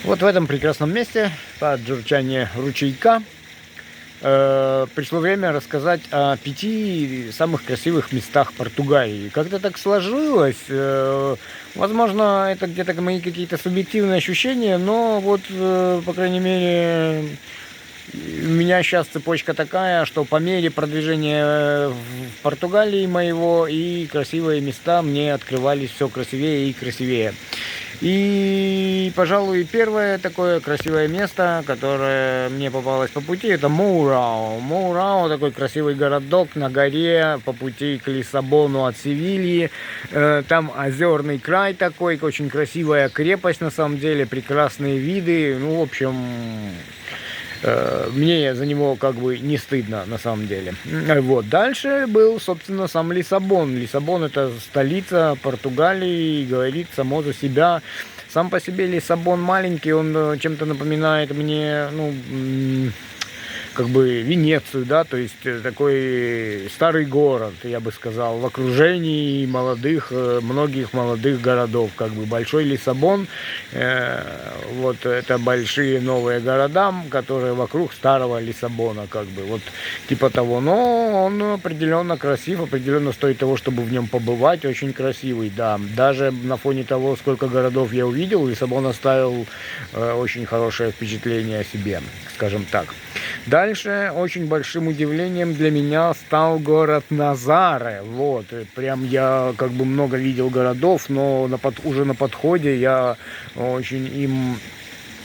Вот в этом прекрасном месте, под журчание ручейка, пришло время рассказать о 5 самых красивых местах Португалии. Как-то так сложилось, возможно, это где-то мои какие-то субъективные ощущения, но вот, по крайней мере, у меня сейчас цепочка такая, что по мере продвижения в Португалии моего и красивые места мне открывались все красивее и красивее. И, пожалуй, первое такое красивое место, которое мне попалось по пути, это Моурау. Моурау такой красивый городок на горе по пути к Лиссабону от Севильи. Там озерный край такой, очень красивая крепость на самом деле, прекрасные виды. Ну, в общем, мне за него как бы не стыдно на самом деле. Вот. Дальше был, собственно, сам Лиссабон. Лиссабон — это столица Португалии, и говорит само за себя. Сам по себе Лиссабон маленький, он чем-то напоминает мне, ну, как бы Венецию, да, то есть такой старый город, я бы сказал, в окружении многих молодых городов, как бы большой Лиссабон, вот это большие новые города, которые вокруг старого Лиссабона, как бы, вот типа того, но он определенно красив, определенно стоит того, чтобы в нем побывать, очень красивый, да, даже на фоне того, сколько городов я увидел, Лиссабон оставил очень хорошее впечатление о себе, скажем так. Дальше очень большим удивлением для меня стал город Назаре. Вот, и прям я как бы много видел городов, но уже на подходе я очень им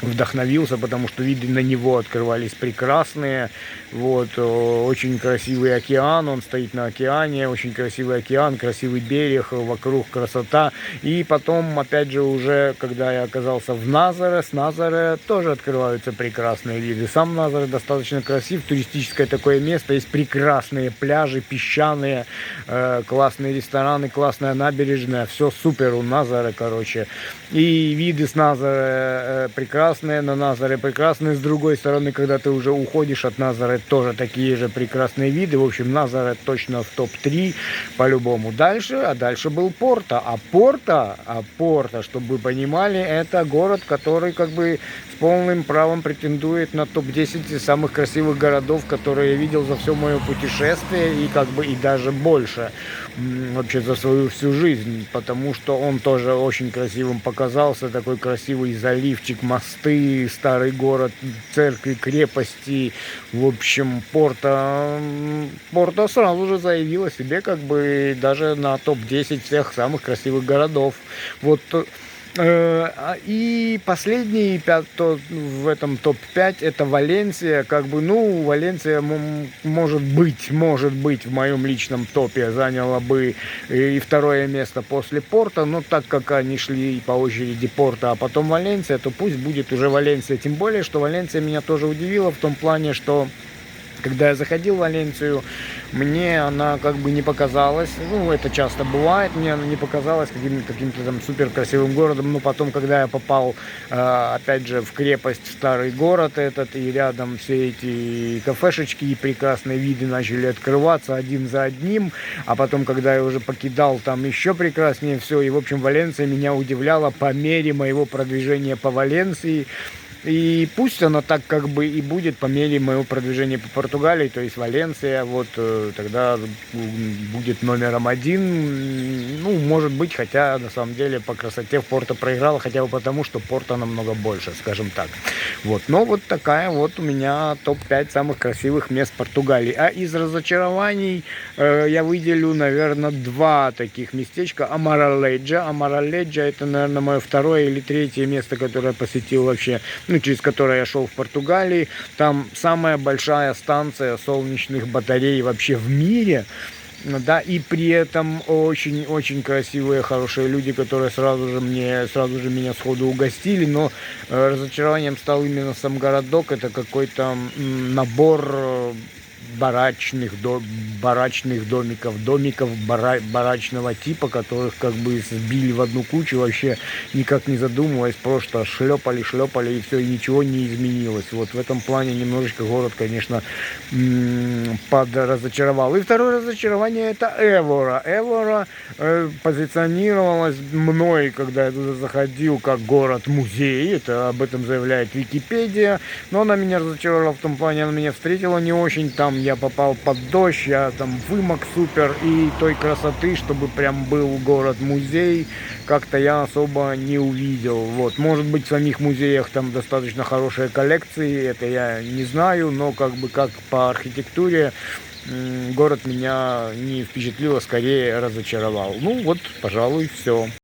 вдохновился, потому что виды на него открывались прекрасные. Вот, очень красивый океан, он стоит на океане, очень красивый океан, красивый берег, вокруг красота. И потом, опять же, уже когда я оказался в Назаре, с Назаре тоже открываются прекрасные виды. Сам Назаре достаточно красив, туристическое такое место, есть прекрасные пляжи, песчаные, классные рестораны, классная набережная, все супер у Назаре, короче. И виды с Назаре прекрасные, на Назаре прекрасные. С другой стороны, когда ты уже уходишь от Назаре, тоже такие же прекрасные виды. В общем, Назаре точно в топ-3 по-любому. Дальше был Порто. А Порто, чтобы вы понимали, это город, который как бы с полным правом претендует на топ-10 самых красивых городов, которые я видел за все мое путешествие, и как бы и даже больше вообще за свою всю жизнь, потому что он тоже очень красивым показался, такой красивый заливчик, мосты, старый город, церкви, крепости. В общем, Порто сразу же заявил о себе как бы даже на топ-10 всех самых красивых городов. Вот. И последний в этом топ-5 это Валенсия. Как бы, ну, Валенсия может быть в моем личном топе заняла бы и второе место после Порто, но так как они шли по очереди Порто, а потом Валенсия, то пусть будет уже Валенсия. Тем более, что Валенсия меня тоже удивила в том плане, что когда я заходил в Валенсию, мне она как бы не показалась, ну, это часто бывает, мне она не показалась каким-то там супер красивым городом, но потом, когда я попал, опять же, в крепость, в старый город этот, и рядом все эти кафешечки и прекрасные виды начали открываться один за одним, а потом, когда я уже покидал, там еще прекраснее все, и, в общем, Валенсия меня удивляла по мере моего продвижения по Валенсии. И пусть она так как бы и будет по мере моего продвижения по Португалии, то есть Валенсия, вот тогда будет номером 1. Ну, может быть, хотя на самом деле по красоте в Порто проиграла, хотя бы потому, что Порто намного больше, скажем так. Вот, но вот такая вот у меня топ-5 самых красивых мест Португалии. А из разочарований я выделю, наверное, 2 таких местечка. Амараледжа. Амараледжа — это, наверное, мое второе или третье место, которое я посетил вообще, ну, через которое я шел в Португалии. Там самая большая станция солнечных батарей вообще в мире. Да, и при этом очень-очень красивые, хорошие люди, которые сразу же меня сходу угостили, но разочарованием стал именно сам городок. Это какой-то набор барачных домиков, барачного типа, которых как бы сбили в одну кучу, вообще никак не задумываясь, просто шлепали, и все, и ничего не изменилось. Вот в этом плане немножечко город, конечно, подразочаровал. И второе разочарование — это Эвора. Эвора позиционировалась мной, когда я туда заходил, как город-музей. Это об этом заявляет Википедия. Но она меня разочаровала в том плане, она меня встретила не очень. Там я попал под дождь, я там вымок супер, и той красоты, чтобы прям был город-музей, как-то я особо не увидел. Вот. Может быть, в самих музеях там достаточно хорошие коллекции, это я не знаю, но как бы как по архитектуре город меня не впечатлил, а скорее разочаровал. Ну вот, пожалуй, все.